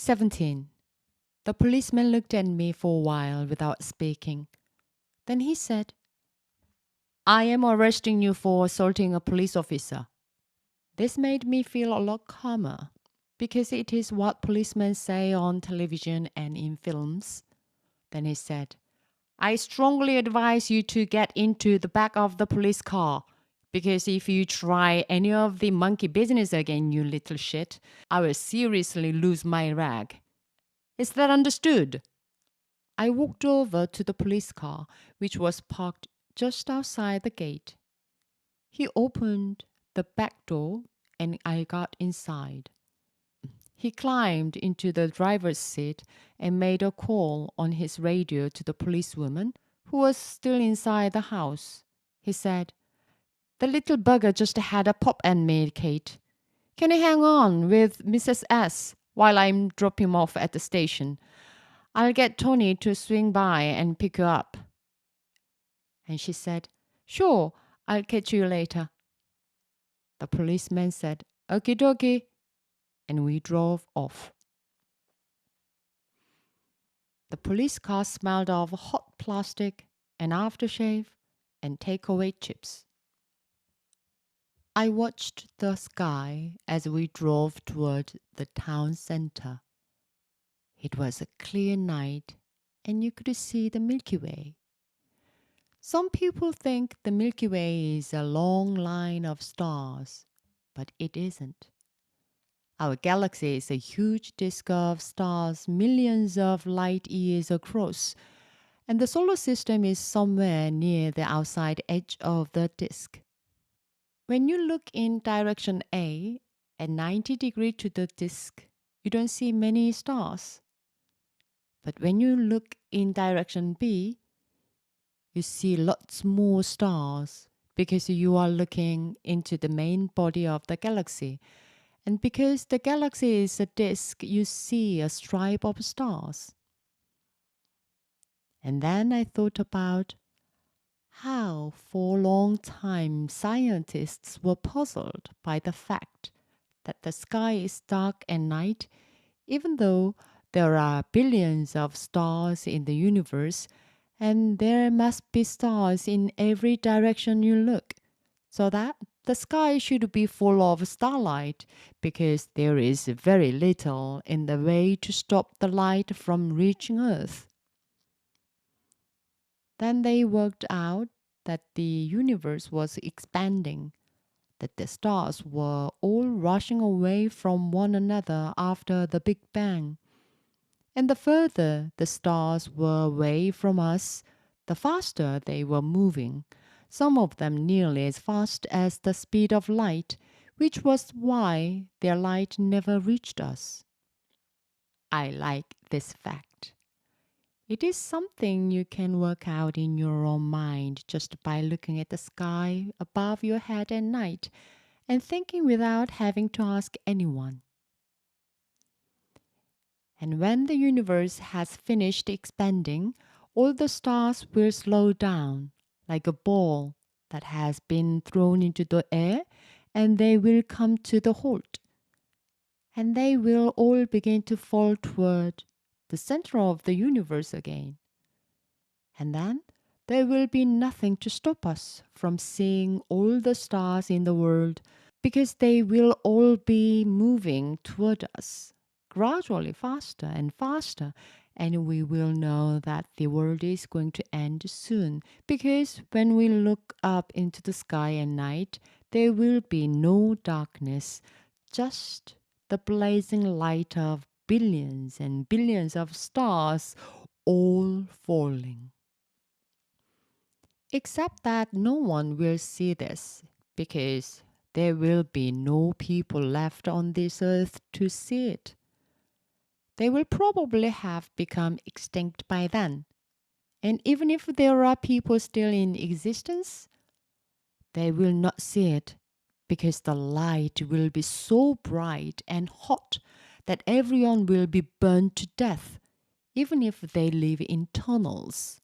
17. The policeman looked at me for a while without speaking. Then he said, I am arresting you for assaulting a police officer. This made me feel a lot calmer, because it is what policemen say on television and in films. Then he said, I strongly advise you to get into the back of the police car, because if you try any of the monkey business again, you little shit, I will seriously lose my rag. Is that understood? I walked over to the police car, which was parked just outside the gate. He opened the back door and I got inside. He climbed into the driver's seat and made a call on his radio to the policewoman, who was still inside the house. He said, The little bugger just had a pop at me, Kate. Can you hang on with Mrs. S while I'm dropping him off at the station? I'll get Tony to swing by and pick you up. And she said, Sure, I'll catch you later. The policeman said, Okie dokie, and we drove off. The police car smelled of hot plastic and aftershave and takeaway chips. I watched the sky as we drove toward the town center. It was a clear night and you could see the Milky Way. Some people think the Milky Way is a long line of stars, but it isn't. Our galaxy is a huge disk of stars millions of light years across, and the solar system is somewhere near the outside edge of the disk. When you look in direction A at 90 degrees to the disk, you don't see many stars. But when you look in direction B, you see lots more stars because you are looking into the main body of the galaxy. And because the galaxy is a disk, you see a stripe of stars. And then I thought about how for a long time scientists were puzzled by the fact that the sky is dark at night, even though there are billions of stars in the universe, and there must be stars in every direction you look, so that the sky should be full of starlight, because there is very little in the way to stop the light from reaching Earth. Then they worked out that the universe was expanding, that the stars were all rushing away from one another after the Big Bang. And the further the stars were away from us, the faster they were moving, some of them nearly as fast as the speed of light, which was why their light never reached us. I like this fact. It is something you can work out in your own mind just by looking at the sky above your head at night and thinking without having to ask anyone. And when the universe has finished expanding, all the stars will slow down like a ball that has been thrown into the air, and they will come to the halt. And they will all begin to fall toward the center of the universe again. And then there will be nothing to stop us from seeing all the stars in the world, because they will all be moving toward us, gradually faster and faster, and we will know that the world is going to end soon, because when we look up into the sky at night, there will be no darkness, just the blazing light of billions and billions of stars all falling. Except that no one will see this, because there will be no people left on this earth to see it. They will probably have become extinct by then. And even if there are people still in existence, they will not see it, because the light will be so bright and hot that everyone will be burned to death, even if they live in tunnels.